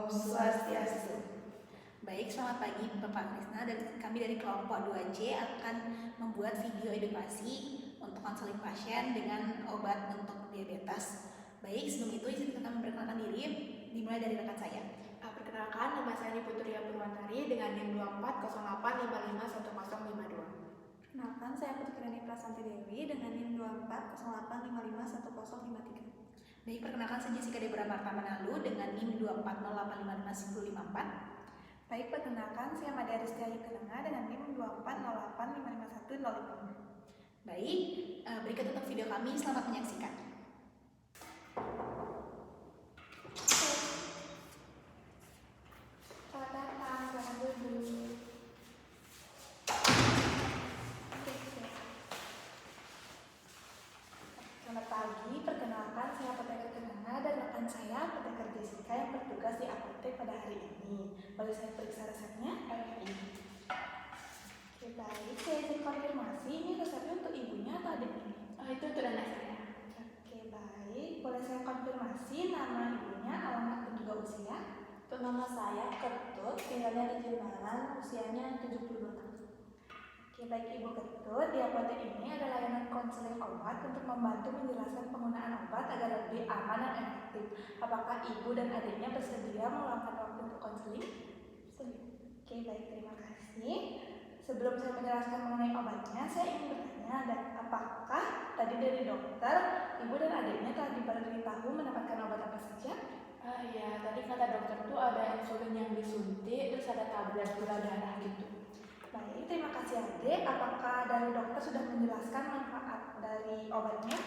Om Swastiastu. Baik, selamat pagi Bapak Krisna, dan kami dari kelompok 2C akan membuat video edukasi untuk konseling pasien dengan obat untuk diabetes. Baik, sebelum itu izinkan kami memperkenalkan diri, dimulai dari rekan saya. Perkenalkan, nama saya Putri Purwantari dengan NIM 2408551052. Kenalkan, saya Putri Rani Prasanti Dewi dengan NIM 2408551053. Baik, perkenalkan saya Jessica Deborah Marta Manalu dengan NIM 2408551054. Baik, perkenalkan saya Mada Rizky Kelenga dengan NIM 2408555105. Baik, berikut untuk video kami, selamat menyaksikan. Selamat datang, selamat duduk. Selamat pagi, perkenalkan saya Apoteker Kelenga dan rekan saya Apoteker Jessica yang bertugas di apotek pada hari ini. Boleh saya periksa resepnya? Oke, baik, saya izin konfirmasi, ini resepnya untuk ibunya atau adiknya? Itu untuk anak saya. Oke, baik, boleh saya konfirmasi nama ibunya, alamat dan juga usia? Untuk nama saya Ketut, tinggalnya di Jembaran, usianya 72 tahun. Oke, baik Ibu Ketut, di apotek ini ada layanan konseling obat untuk membantu menjelaskan penggunaan obat agar lebih aman dan efektif. Apakah Ibu dan adiknya bersedia meluangkan waktu untuk konseling? Oke, baik, terima kasih. Sebelum saya menjelaskan mengenai obatnya, saya ingin bertanya, dan apakah tadi dari dokter, Ibu dan adiknya telah diberitahu mendapatkan obat apa saja? Iya, tadi kata dokter tuh ada insulin yang disuntik, terus ada tablet gula darah gitu. Baik, terima kasih adik. Apakah dari dokter sudah menjelaskan manfaat dari obatnya?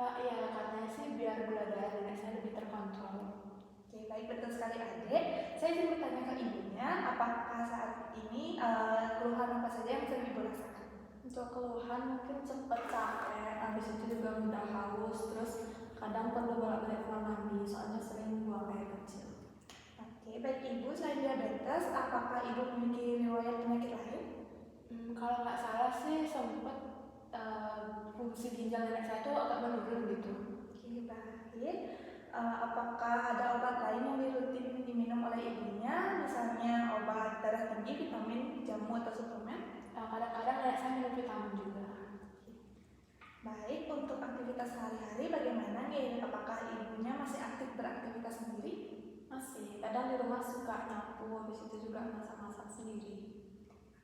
Iya, katanya sih biar gula darah nenek saya lebih terkontrol. Oke, baik, betul sekali adik. Saya ingin bertanya ke ibunya, apakah saat ini keluhan apa saja yang bisa ibu rasakan? Untuk keluhan mungkin cepat capek, habis itu juga mudah haus, terus kadang perlu bolak-balik kamar mandi, soalnya sering buang air kecil. Oke, baik ibu, selain diabetes, apakah ibu memiliki riwayat penyakit lain? Kalau nggak salah sih sempet fungsi ginjal nenek saya tuh agak menurun gitu. Oke, baik. Apakah ada obat lain yang rutin diminum oleh ibunya, misalnya obat darah tinggi, vitamin, jamu, atau suplemen? Kadang-kadang nenek saya minum vitamin juga. Baik, untuk aktivitas sehari-hari bagaimana nih? Apakah ibunya masih aktif beraktivitas sendiri? Masih, kadang di rumah suka nyapu, habis itu juga masak-masak sendiri.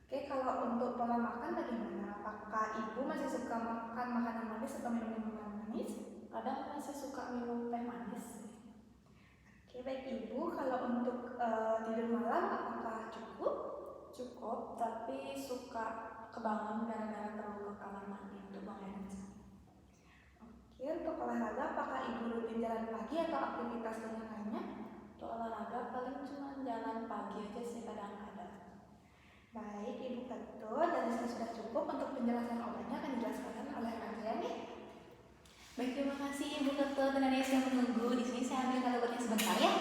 Oke, kalau untuk pola makan bagaimana? Apakah ibu masih suka makan makanan manis atau minum minuman manis? Kadang masih suka minum teh manis. Oke, baik ibu, kalau untuk tidur malam apakah cukup? Cukup, tapi suka kebangun gara-gara terlalu ke kamar mandi untuk buang air kecil. Oke, untuk olahraga apakah ibu rutin jalan pagi atau aktivitas lainnya? Untuk olahraga paling cuma jalan pagi aja sih kadang-kadang. Baik, Ibu Ketut, dari saya sudah cukup. Untuk penjelasan obatnya akan dijelaskan oleh rekan saya nih. Baik, terima kasih Ibu Ketut dan adik yang menunggu. Di sini saya ambil obatnya sebentar ya.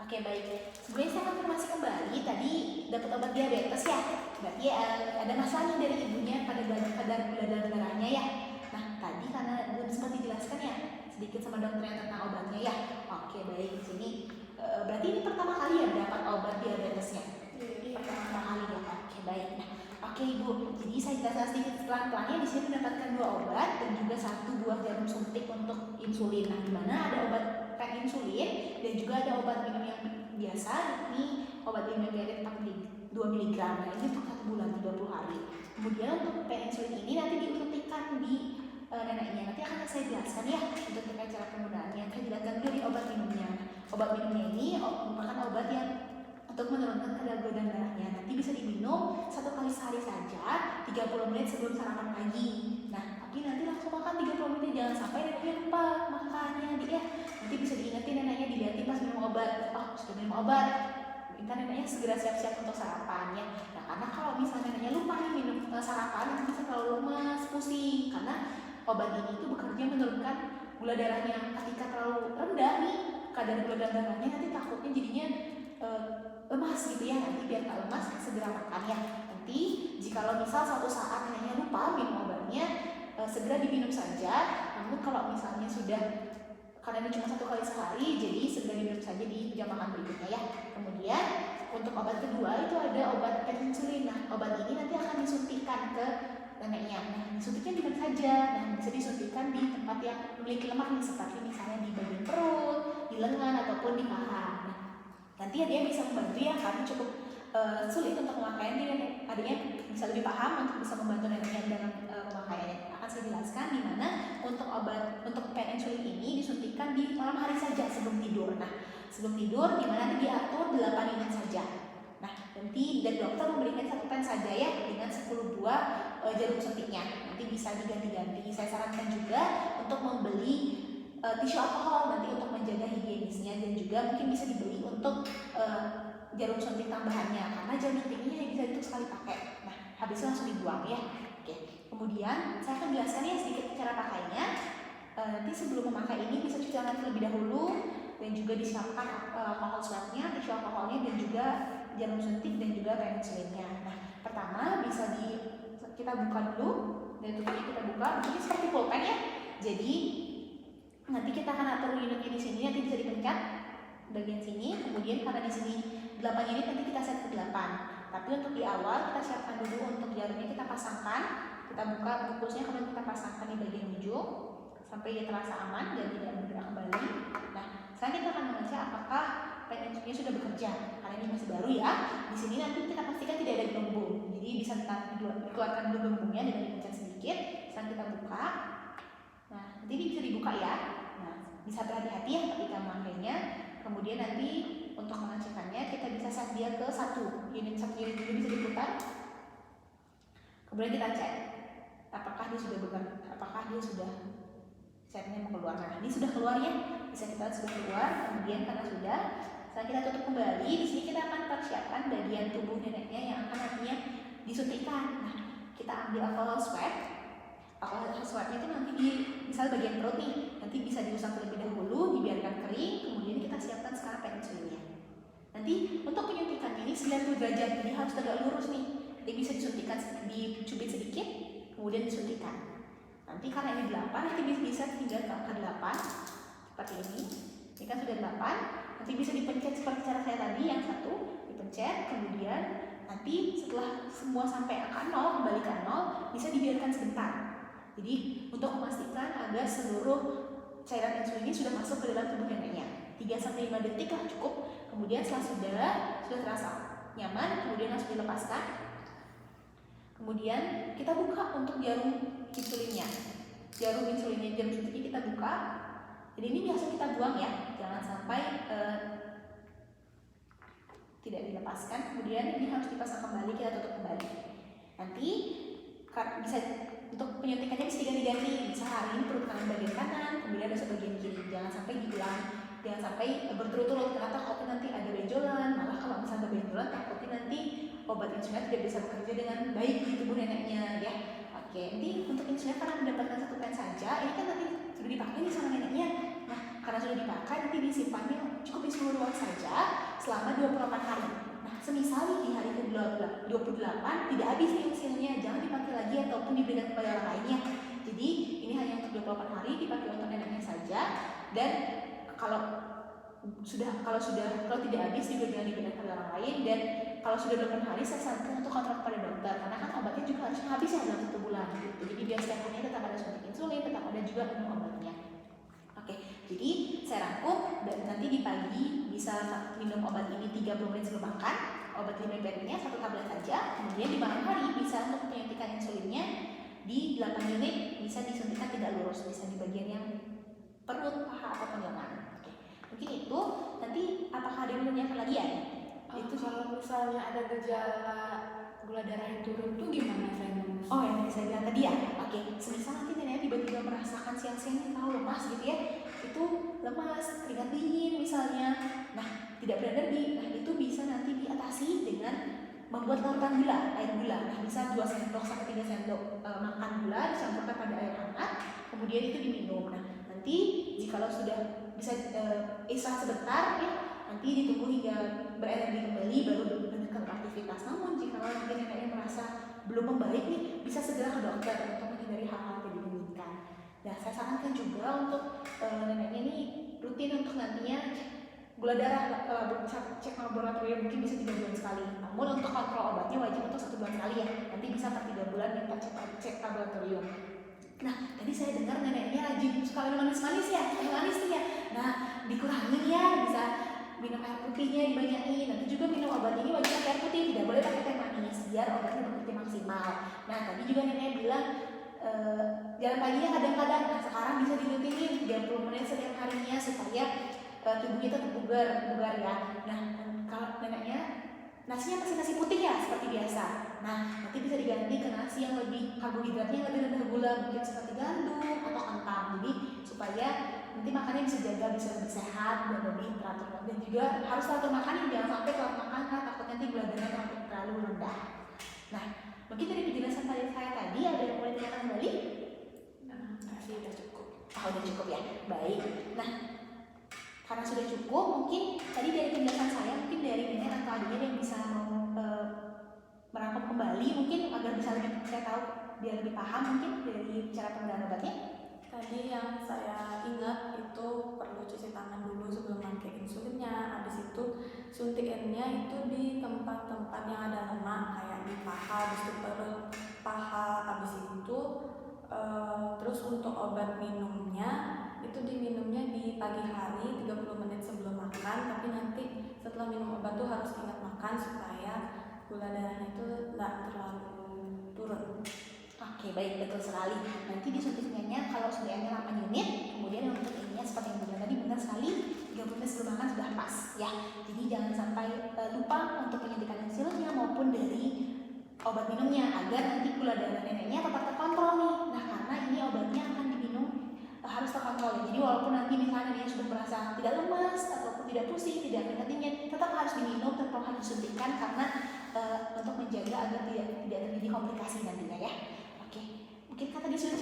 Oke, baik. Sebelumnya saya konfirmasi kembali, tadi dapat obat diabetes ya. Berarti ada masalah nih dari ibunya pada kadar gula darahnya ya. Nah, tadi karena belum sempat dijelaskan ya sedikit sama dokternya tentang obatnya ya. Oke, baik. Di sini berarti ini pertama kali ya dapat obat diabetesnya. Iya, Pertama kali ya. Oke, baik. Nah, oke Ibu. Jadi saya jelaskan sedikit pelan-pelannya. Di sini mendapatkan 2 obat dan juga 1 buah jarum suntik untuk insulin. Nah, di mana ada obat pen insulin dan juga ada obat minum yang biasa. Ini obat diabetes 2 mg. Nah, ini untuk 1 bulan 30 hari. Kemudian untuk pen insulin ini nanti disuntikkan di neneknya. Nanti akan saya jelaskan ya untuk terkait cara penggunaannya. Saya jelaskan dulu di obat minumnya. Obat minumnya ini merupakan obat yang untuk menurunkan kadar gula darahnya. Nanti bisa diminum 1 kali sehari saja, 30 menit sebelum sarapan pagi. Nah, tapi nanti langsung makan 30 menit, jangan sampai neneknya lupa makannya ya. Nanti bisa diingetin neneknya, dilihatin pas minum obat. Oh, sudah minum obat. Minta neneknya segera siap-siap untuk sarapannya. Nah, karena kalau misalnya neneknya lupa nih minum sarapan, nanti bisa terlalu lemas, pusing. Karena obat ini itu bekerja menurunkan gula darahnya. Ketika terlalu rendah nih kadar gula darahnya, nanti takutnya jadinya lemas gitu ya. Nanti biar tak lemas segera makan ya. Nanti jikalau misal suatu saat neneknya lupa minum obatnya, segera diminum saja. Namun kalau misalnya sudah, karena ini cuma 1 kali sehari, jadi segera diminum saja di jam makan berikutnya ya. Kemudian untuk obat kedua itu ada obat penicillin. Nah, obat ini nanti akan disuntikan ke neneknya. Nah, disuntiknya di mana saja? Nah, bisa disuntikan di tempat yang memiliki lemak nih, seperti misalnya di bagian perut, di lengan ataupun di paha. Nah, nanti dia bisa membantu ya, karena cukup sulit untuk memakainya. Jadi adanya bisa lebih paham untuk bisa membantu neneknya dalam pemakaiannya. Akan saya jelaskan di mana untuk obat untuk penicillin ini disuntikan di malam hari saja sebelum tidur. Nah, sebelum tidur di mana nanti diatur 8 unit saja. Nah, nanti dan dokter memberikan 1 pen saja ya dengan 10 buah jarum suntiknya. Nanti bisa diganti-ganti. Saya sarankan juga untuk membeli tisu alkohol nanti untuk menjaga higienisnya, dan juga mungkin bisa dibeli untuk jarum suntik tambahannya, karena jarum suntiknya hanya bisa untuk sekali pakai. Nah, habisnya langsung dibuang ya. Oke. Kemudian saya akan jelaskan ya sedikit cara pakainya. Nanti sebelum memakai ini bisa cuci tangan terlebih dahulu, dan juga disiapkan alkohol swabnya, tisu alkoholnya, dan juga jarum suntik dan juga penicillinnya. Nah, pertama bisa kita buka dulu, dan tutupnya kita buka. Ini seperti pulpen ya. Jadi nanti kita akan atur unitnya di sini, nanti bisa dipencet bagian sini. Kemudian karena di sini 8 unit, nanti kita set ke 8. Tapi untuk di awal kita siapkan dulu untuk jarumnya, kita pasangkan, kita buka bungkusnya, kemudian kita pasangkan di bagian ujung sampai dia terasa aman dan tidak bergerak kembali. Nah, sekarang kita akan mengecek apakah penicillinnya sudah bekerja, karena ini masih baru ya. Di sini nanti kita pastikan tidak ada gelembung, jadi bisa dikeluarkan dulu gelembungnya dengan dipencet sedikit. Sekarang kita buka. Nah, nanti ini bisa dibuka ya. Nah, bisa berhati-hati ya ketika memakainya. Kemudian nanti untuk mengecekkannya kita bisa set dia ke 1 unit dulu bisa diputar. Kemudian kita cek apakah dia sudah setnya mau keluar. Nah, ini sudah keluar ya, bisa kita lihat sudah keluar. Kemudian karena sudah, setelah kita tutup kembali. Di sini kita akan persiapkan bagian tubuh neneknya yang akan nantinya disuntikan. Nah, kita ambil alkohol swab. Alkohol swabnya itu nanti di misal bagian perut nih, nanti bisa diusap terlebih dahulu, dibiarkan kering, kemudian kita siapkan sekarang penicillinnya. Nanti untuk penyuntikannya ini 90 derajat, jadi harus tegak lurus nih. Nanti bisa disuntikan, dicubit sedikit, kemudian disuntikan. Nanti karena ini 8, nanti bisa hingga ke angka 8 seperti ini. Ini kan sudah 8, nanti bisa dipencet seperti cara saya tadi yang 1, dipencet, kemudian nanti setelah semua sampai angka 0, kembali ke 0, bisa dibiarkan sebentar. Jadi untuk memastikan agar seluruh cairan insulin ini sudah masuk ke dalam tubuh neneknya, 3-5 detik lah cukup. Kemudian setelah sudah terasa nyaman, kemudian langsung dilepaskan. Kemudian kita buka untuk jarum insulinnya. Jarum suntiknya kita buka. Jadi ini biasa kita buang ya, jangan sampai tidak dilepaskan. Kemudian ini harus dipasang kembali, kita tutup kembali. Nanti bisa untuk penyuntikannya bisa diganti-ganti. Misal hari ini perut kanan bagian kanan, kemudian besok bagian kiri. Jangan sampai diulang, jangan sampai berturut-turut, karena takutnya nanti ada benjolan. Malah kalau misalnya ada benjolan, takutnya nanti obat insulin tidak bisa bekerja dengan baik di tubuh neneknya ya. Oke, nanti untuk insulin karena mendapatkan 1 pen saja, ini kan nanti sudah dipakai nih sama neneknya. Nah, karena sudah dipakai, nanti disimpannya cukup di seluruh ruang saja selama 24 hari. Nah, semisal di hari ke-28 tidak habis nih insulinnya, jangan dipakai lagi ataupun diberikan kepada orang lainnya. Jadi ini hanya untuk 24 hari, dipakai untuk neneknya saja. Dan kalau tidak habis juga jangan diberikan kepada orang lain. Dan kalau sudah 24 hari, saya sarankan untuk kontrol kepada dokter, karena kan obatnya juga harusnya habis ya dalam 1 bulan gitu. Jadi biar setiap harinya tetap ada suntik insulin, tetap ada juga minum obatnya. Oke, jadi saya rangkum, dan nanti di pagi bisa minum obat ini 30 menit sebelum makan, obat limepirnya 1 tablet saja. Kemudian di malam hari bisa untuk penyuntikan insulinnya di 8 unit, bisa disuntikan tidak lurus, bisa di bagian yang perut, paha, ataupun lengan. Oke, mungkin itu. Nanti apakah ada yang menanyakan lagi ya? Itu kalau misalnya ada gejala gula darah yang turun tuh gimana saya? Oh, yang tadi saya bilang tadi ya. Oke, semisal nanti nenek tiba-tiba merasakan siang-siangnya tahu lemas gitu ya, itu lemas, keringat dingin misalnya, nah tidak berenergi, nah itu bisa nanti diatasi dengan membuat larutan gula, air gula. Nah, bisa 2 sendok sampai 3 sendok makan gula dicampurkan pada air hangat, kemudian itu diminum. Nah, nanti jikalau sudah bisa istirahat sebentar ya, nanti ditunggu hingga berenergi kembali baru melanjutkan aktivitas. Namun jika nanti neneknya merasa belum membaik nih, bisa segera ke dokter untuk menghindari hal-hal kayak kalian. Nah, saya sarankan juga untuk neneknya ini rutin untuk nantinya gula darah, cek laboratorium mungkin bisa 3 bulan sekali. Namun untuk kontrol obatnya wajib untuk 1 bulan sekali ya. Nanti bisa per 3 bulan minta cek laboratorium. Nah, tadi saya dengar neneknya rajin suka minum manis-manis ya, teh manis nih ya. Nah, dikurangin ya, bisa minum air putihnya dibanyakin. Nanti juga minum obat ini wajib pakai air putih, tidak boleh pakai teh manis biar obatnya bekerja maksimal. Nah, tadi juga nenek bilang jalan paginya kadang-kadang. Nah, sekarang bisa dirutinin 30 menit setiap harinya supaya tubuh kita tetap bugar ya. Nah, kalau neneknya nasinya masih nasi putih ya seperti biasa. Nah, nanti bisa diganti ke nasi yang lebih karbohidratnya lebih rendah gula, mungkin seperti gandum atau kentang. Jadi supaya nanti makannya bisa jaga, bisa lebih sehat dan lebih teratur. Dan juga harus teratur makan, jangan sampai telat makan kan takutnya nanti gula darahnya terlalu rendah. Nah, mungkin dari penjelasan saya tadi ada yang mau ditanyakan kembali? Masih udah cukup. Udah cukup ya. Baik. Nah, karena sudah cukup, mungkin tadi dari penjelasan saya, mungkin dari nenek atau adiknya yang bisa merangkum kembali, mungkin agar bisa lebih saya tahu biar lebih paham mungkin dari cara penggunaan obatnya. Tadi yang saya ingat itu perlu cuci tangan dulu sebelum pakai insulinnya. Habis itu suntikannya itu di tempat-tempat yang ada lemak kayak di paha, habis itu perut paha. Habis itu terus untuk obat minumnya itu diminumnya di pagi hari 30 menit sebelum makan, tapi nanti setelah minum obat tuh harus ingat makan supaya gula darahnya itu tidak terlalu turun. Oke, baik, betul sekali. Nanti disuntiknya kalau suntikannya 8 unit, kemudian untuk ininya seperti yang bilang tadi benar sekali 30 menit sebelum makan sudah pas ya. Jadi jangan sampai lupa untuk penyuntikan insulinnya maupun dari obat minumnya agar nanti gula darah neneknya tetap terkontrol nih. Nah, karena ini obatnya akan diminum harus terkontrol ya. Jadi walaupun nanti misalnya dia sudah merasa tidak lemas ataupun tidak pusing, tidak keringat dingin, tetap harus diminum, tetap harus disuntikan karena untuk menjaga agar tidak terjadi komplikasi nantinya ya. Oke, mungkin kan tadi sudah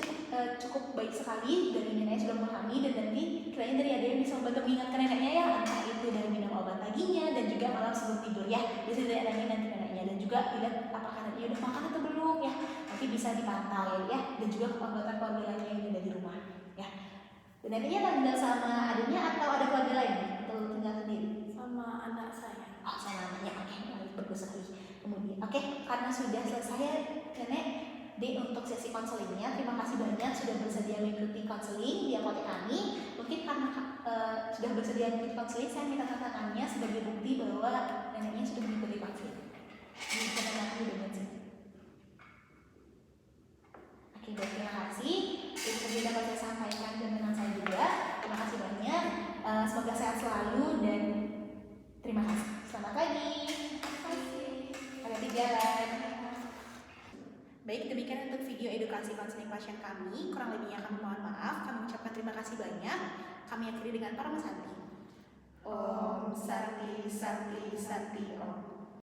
cukup baik sekali dari neneknya sudah memahami, dan nanti kiranya dari ada yang bisa membantu mengingatkan neneknya ya, entah itu dari minum obat paginya dan juga malam sebelum tidur ya. Bisa dari adanya nanti neneknya, dan juga lihat apakah neneknya udah makan atau belum ya. Nanti bisa dipantau ya, dan juga anggota keluarga lainnya yang ada di rumah ya. Dan neneknya tinggal sama adiknya atau ada keluarga lain atau tinggal sendiri? Sama anak saya. Oh, sama anaknya. Oke, bagus sekali. Kemudian, oke, karena sudah selesai nenek untuk sesi konselingnya, terima kasih banyak sudah bersedia mengikuti konseling di apotek kami. Mungkin karena sudah bersedia mengikuti konseling, saya minta tanda tangannya sebagai bukti bahwa neneknya sudah mengikuti konseling. Ini tanda tangan dengan sini. Oke, baik, terima kasih. Itu dapat saya sampaikan dengan saya juga. Terima kasih banyak. Semoga sehat selalu dan terima kasih. Selamat pagi. Hati-hati jalan. Baik, demikian untuk video edukasi konseling pasien kami. Kurang lebihnya kami mohon maaf. Kami ucapkan terima kasih banyak. Kami akhiri dengan Parama Santi. Om Santi Santi Santi Om.